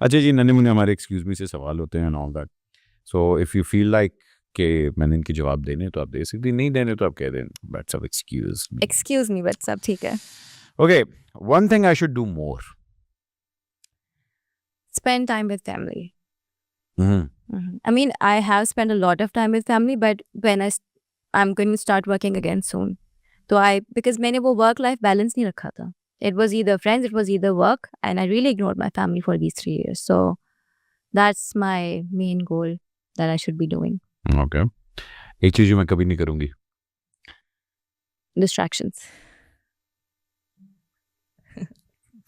अच्छा जी, नन्हे मुन्ने हमारे एक्सक्यूज मी से सवाल होते हैं and all that, so if you feel like कि मैंने इनके जवाब देने तो आप दे सकती, नहीं देने तो आप कह दें बट सब excuse me. Excuse me but सब ठीक है। Okay, one thing I should do more. Spend time with family. Hmm, I mean, I have spent a lot of time with family, but when I'm going to start working again soon. So because मैंने वो work life balance नहीं रखा था. It was either friends, it was either work, and I really ignored my family for these 3 years. So that's my main goal that I should be doing. Okay, एक चीज जो मैं कभी नहीं करूंगी। Distractions.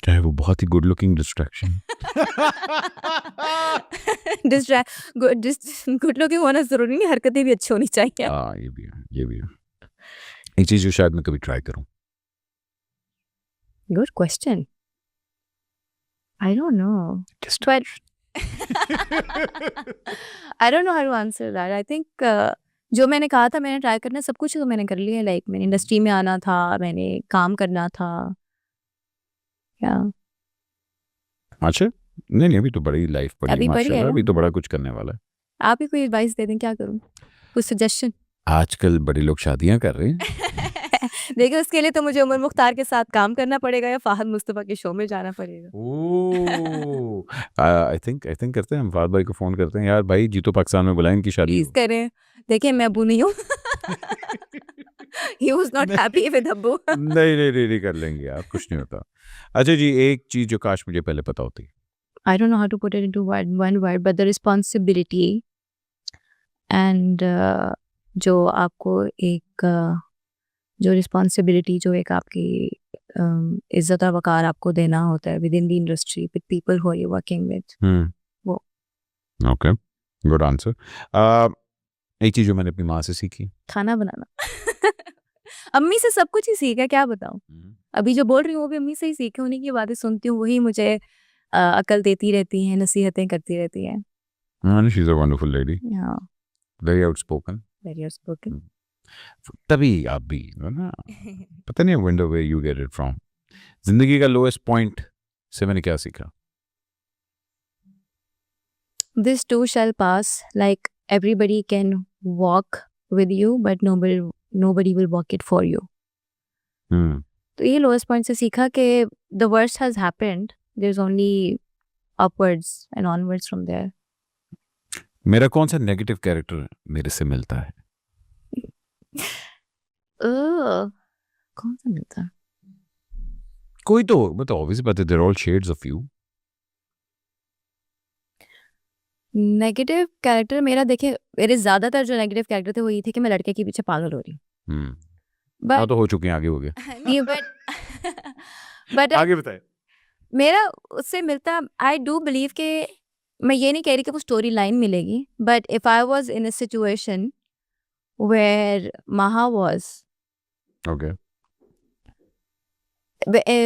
चाहे वो बहुत ही good looking distraction. Good looking होना जरूरी नहीं, हरकतें भी अच्छी होनी चाहिए. हाँ, ये भी है, ये भी है। एक चीज जो शायद मैं कभी ट्राई करूं। Good question. I don't know. But I don't know how to answer that. I think जो मैंने कहा था मैंने ट्राई करना, सब कुछ तो मैंने कर लिया. लाइक मैंने इंडस्ट्री में आना था, मैंने काम करना था. अच्छा, नहीं अभी तो बड़ी लाइफ पड़ी अभी बड़ी है माशाल्लाह, ना? अभी तो बड़ा कुछ करने वाला है। आप ही कोई एडवाइस दे दें, क्या करूं? कुछ सजेशन? आजकल बड़े लोग शादियां कर रहे हैं। देखिए, उसके लिए तो मुझे उमर मुख्तार के साथ काम करना पड़ेगा या फाहद मुस्तफा के शो में जाना पड़ेगा. ओह, आई थिंक करते हैं हम, फाद भाई को फोन करते हैं, यार भाई जीतो पाकिस्तान में बुलाएं, इनकी शादी प्लीज करें. देखिए, मैं अबू नहीं हूँ. He was not happy with अब्बू. नहीं कर लेंगे यार, कुछ नहीं होता। अच्छा जी, एक चीज जो काश मुझे पहले पता होती। I don't know how to put it into one word, but the responsibility and जो आपको एक जो रिस्पॉन्सिबिलिटी जो एक आपकी इज्जत और वकार आपको देना होता है within the industry with people who are you working with, वो। Okay, good answer. एक चीज जो मैंने अपनी माँ से सीखी, खाना बनाना. अम्मी से सब कुछ ही सीखा, क्या बताऊं. अभी जो बोल रही हूँ वो भी अम्मी से ही सीखे. उन्हीं की बातें सुनती हूँ, वही मुझे अकल देती रहती हैं, नसीहतें करती रहती हैं. She is a wonderful lady, हाँ, वेरी आउटस्पोकन, वेरी आउटस्पोकन. तभी आप भी ना, पता नहीं window way you get it from. जिंदगी का लोएस्ट पॉइंट से मैंने क्या सीखा? This too shall pass. Like everybody can walk with you, but nobody will walk it for you. तो ये lowest point से सीखा कि the worst has happened. There's only upwards and onwards from there. मेरा कौन सा नेगेटिव कैरेक्टर मेरे से मिलता है? कौन सा मिलता है? कोई तो, मतलब ऑब्वियसली बात है, there all shades of you. Negative character मेरा, देखिए मेरे ज्यादातर जो नेगेटिव कैरेक्टर थे वो ये थे कि मैं लड़के के पीछे पागल हो रही हूँ. हाँ तो हो चुके हैं, आगे हो गए। नहीं, बट आगे बताए। मेरा उससे मिलता, आई डू बिलीव कि मैं ये नहीं कह रही कि वो स्टोरी लाइन मिलेगी, but if I was in a situation where Maha was okay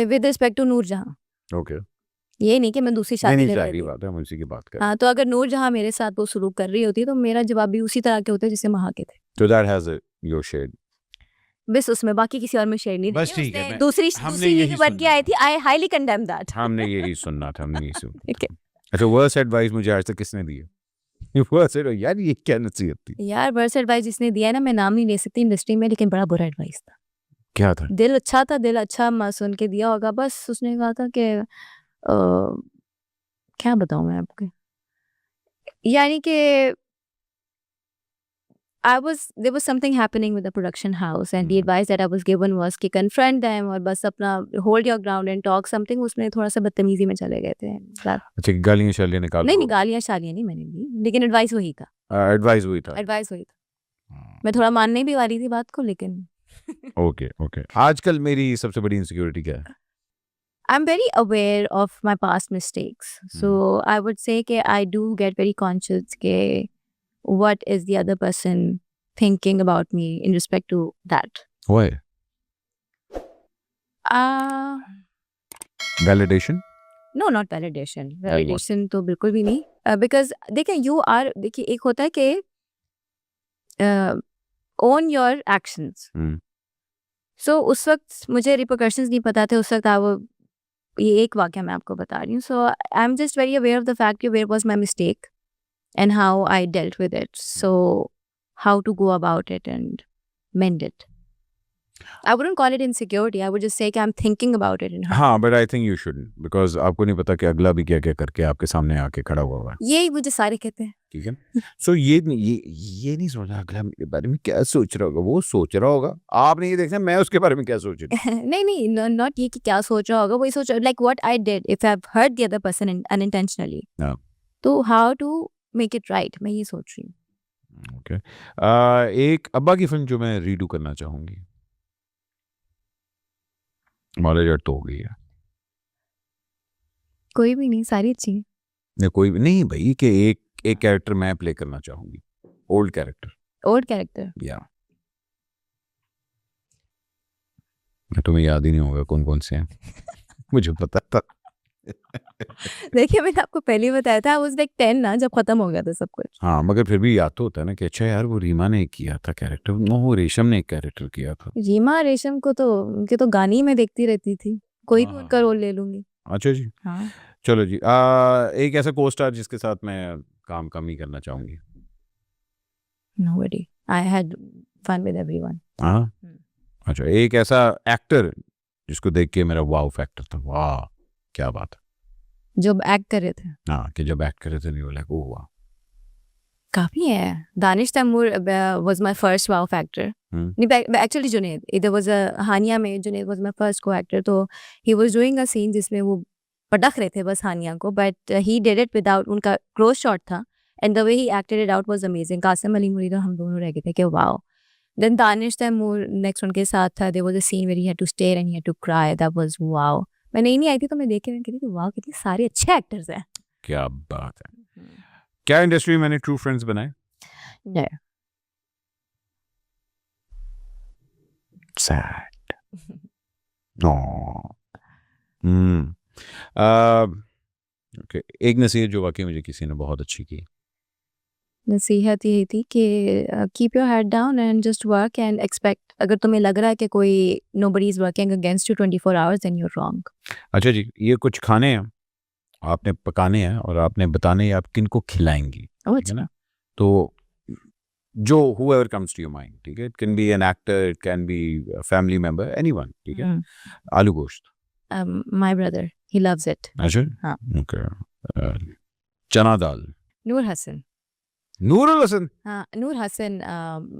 with respect to Noorjahan, okay, ये नहीं कि मैं दूसरी शादी नहीं ले जाहिर रही. बात है, हम उसी की बात कर। हाँ, तो अगर नूरजहां मेरे साथ वो सलूक कर रही होती तो मेरा जवाब भी उसी तरह के होते जिससे महा के थे. तो दैट हैज योर शेड, बस उसमें, बाकी किसी और में शेड नहीं. बस ठीक है, दूसरी यही बन के आई थी. I highly condemn that. हमने यही सुनना था, हमने यही सुनना। ठीक है. अच्छा, वर्स्ट एडवाइस मुझे आज तक किसने दी है? वर्स्ट एडवाइस, यार ये क्या नसीहत थी? यार वर्स्ट एडवाइस जिसने दिया है ना, मैं नाम नहीं ले सकती इंडस्ट्री में, लेकिन बड़ा बुरा एडवाइस था. क्या था? दिल अच्छा था, दिल अच्छा सुन के दिया होगा. बस उसने कहा था कि क्या बताऊं मैं आपको, यानी कि there was something happening with the production house and the advice that I was given was कि confront them और बस अपना hold your ground and talk something. उसमें थोड़ा सा बदतमीजी में चले गए थे. अच्छा, गालियां शालियां निकाल? नहीं, गालियां शालियां नहीं मैंने दी, लेकिन एडवाइस वही था. एडवाइस हुई था, एडवाइस वही था. मैं थोड़ा मानने भी वाली थी बात को, लेकिन ओके। आजकल मेरी सबसे बड़ी इनसिक्योरिटी क्या है? I'm very aware of my past mistakes. So I would say कि I do get very conscious कि what is the other person thinking about me in respect to that. Why? Validation? No, not validation. Validation तो बिल्कुल भी नहीं. Because देखिए एक होता है कि own your actions. So उस वक्त मुझे repercussions नहीं पता थे. उस वक्त ये एक वाक़या मैं आपको बता रही हूँ. So I am just very aware of the fact कि where was my mistake and how I dealt with it. So how to go about it and mend it. I wouldn't call it insecurity. I would just say कि I'm thinking about it in her. हाँ, but I think you shouldn't, because आपको नहीं पता कि अगला भी क्या क्या करके आपके सामने आके खड़ा हुआ है. यही मुझे सारे कहते हैं. ठीक है. So ये नहीं सोचना अगला मेरे बारे में क्या सोच रहा होगा. वो सोच रहा होगा. आपने ये देखना मैं उसके बारे में क्या सोच रही हूँ. नहीं, नॉट ये कि क्या सोच रहा होगा. वही सोच like what I did if I've hurt the other person unintentionally. हाँ. तो how to make it right. मैं ये सोच रही हूँ. ओके. एक अब्बा की फिल्म जो मैं रीडू करना चाहूंगी. मॉलेज तो हो गई है. कोई भी नहीं, सारी अच्छी है. नहीं कोई भी नहीं भाई कि एक कैरेक्टर मैं प्ले करना चाहूंगी. Old character. Old character. या तुम्हें याद ही नहीं होगा कौन कौन से हैं. मुझे पता था. देखिए मैंने आपको पहले ही बताया था. I was like 10 ना जब खत्म हो गया था सब कुछ. हाँ मगर फिर भी याद तो होता है ना कि अच्छा यार वो रीमा ने किया था कैरेक्टर. वो रेशम ने एक कैरेक्टर किया था. रीमा रेशम को तो उनके तो गाने ही मैं देखती रहती थी. कोई भी हाँ. उनका रोल ले लूंगी. अच्छा जी. हाँ. चलो जी. एक ऐसा को स्टार जिसके साथ मैं काम कम ही करना चाहूंगी. Nobody. I had fun with everyone. हाँ. अच्छा एक ऐसा एक्टर जिसको देख के मेरा वाव फैक्टर था. वाह क्या बात है. जो एक्ट कर रहे थे. हाँ कि जब एक्ट कर रहे थे नहीं बोला ओह वाह. काफी है. Danish Taimur was my first wow factor. Actually Junaid. There was a हानिया में Junaid was my first co-actor. तो he was doing a scene जिसमें वो पटक रहे थे बस हानिया को, but he did it without. उनका close shot था and the way he acted it out was amazing. Qasim Ali मुरीद और हम दोनों रह गए थे कि wow. Then Danish Taimur next उनके साथ था. There was a scene where he had to stare and he had to cry. That was wow. मैं नहीं आई थी तो मैं देख के मैं कह रही थी वाह कितने सारे अच्छे एक्टर्स हैं. क्या बात है. क्या इंडस्ट्री में मैंने ट्रू फ्रेंड्स बनाए. No. Sad. No. Okay. एक नसीहत जो वाकई मुझे किसी ने बहुत अच्छी की. नसीहत यही थी कि keep your head down and just work and expect. अगर तुम्हें लग रहा है कि कोई nobody is working against you 24 hours then you are wrong. अच्छा जी. ये कुछ खाने हैं आपने पकाने हैं और आपने बताने हैं आप किनको खिलाएंगी. ठीक है ना. तो जो whoever comes to your mind. ठीक है. It can be an actor, it can be a family member, anyone. ठीक है. आलू गोश्त. My brother, he loves it. अच्छा. हाँ. Okay. चना दाल. नूर हसन. नूरुल हसन. हाँ नूर हसन.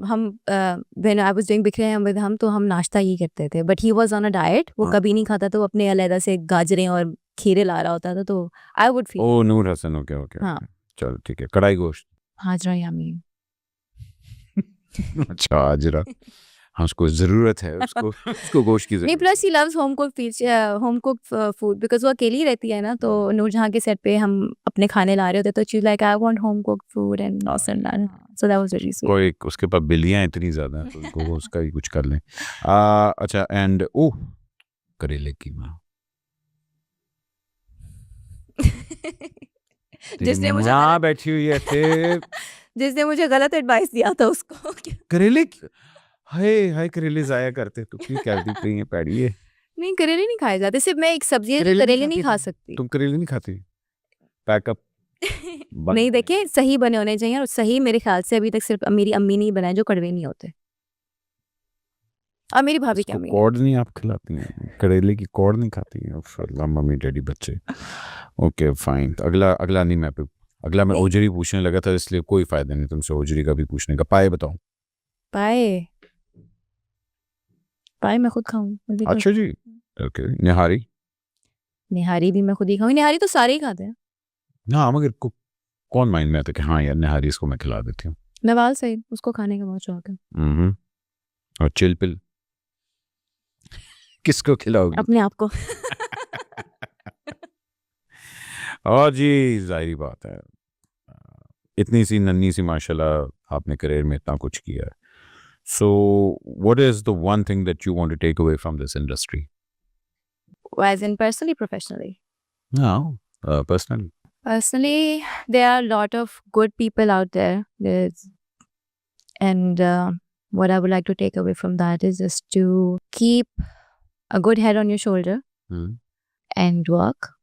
हम when I was doing बिखरे हैं with हम तो हम नाश्ता ही करते थे. But he was on a diet. वो कभी नहीं खाता तो अपने अलग से गाजरें और खीरे ला रहा होता था तो I would feel. Oh Noor Hasan. Okay okay. हाँ. चलो ठीक है. कढ़ाई गोश्त. हाजरा यामी. अच्छा हाजरा. हाँ उसको जरूरत है. उसको गोश्त की नहीं जरूरत. Plus he loves home cook food because वो अकेली रहती है ना. तो नूरजहां के सेट पे हम अपने खाने ला रहे होते तो she like I want home cook food and so that was very sweet. कोई उसके पास बिल्लियां इतनी ज्यादा हैं तो उसको उसका भी कुछ कर लें. अच्छा एंड ओह करेले कीमा. जिसने मुझे वहाँ बैठी हुई है थे. जिसने मुझे गलत एडवाइस दिया था उसको. करेले हाय हाय करेले जाया करते. तो क्यों क्या दी है पैड़ी है. नहीं करेले नहीं खाए जाते. सिर्फ मैं एक सब्जी है करेले नहीं खा सकती. तुम करेले नहीं खाती. पैकअप. नहीं देखे सही बने होने चाहिए और सही मेरे ख्याल से अभी तक सिर्फ मेरी अम्मी नहीं बनाए जो कड़वे नहीं होते. और मेरी भाभी क्या कॉर्ड नहीं आप खिलाती हैं. करेले की कॉर्ड नहीं खाती हैं. अल्लाह मम्मी डैडी बच्चे. Okay fine. अगला नहीं मैं अगला मैं ओजरी पूछने लगा था इसलिए कोई फायदा नहीं तुमसे ओजरी का भी पूछने का. पाए बताओ. पाए मैं खुद खाऊं. अच्छा जी. ओके. निहारी भी मैं खुद ही खाऊं. निहारी तो सारे ही खाते हैं. हाँ मगर कौन माइंड में आता कि हाँ यार निहारी इसको मैं खिला देती हूँ. नवाज सईद उसको खाने का बहुत शौक है. और चिलपिल किसको खिलाओगी. अपने आप को. और जी जाहिर बात है इतनी सी नन्ही सी माशाल्लाह आपने करियर में इतना कुछ किया है. So what is the one thing that you want to take away from this industry? As in personally, professionally? No, personally. Personally, there are a lot of good people out there. And what I would like to take away from that is just to keep a good head on your shoulder end work.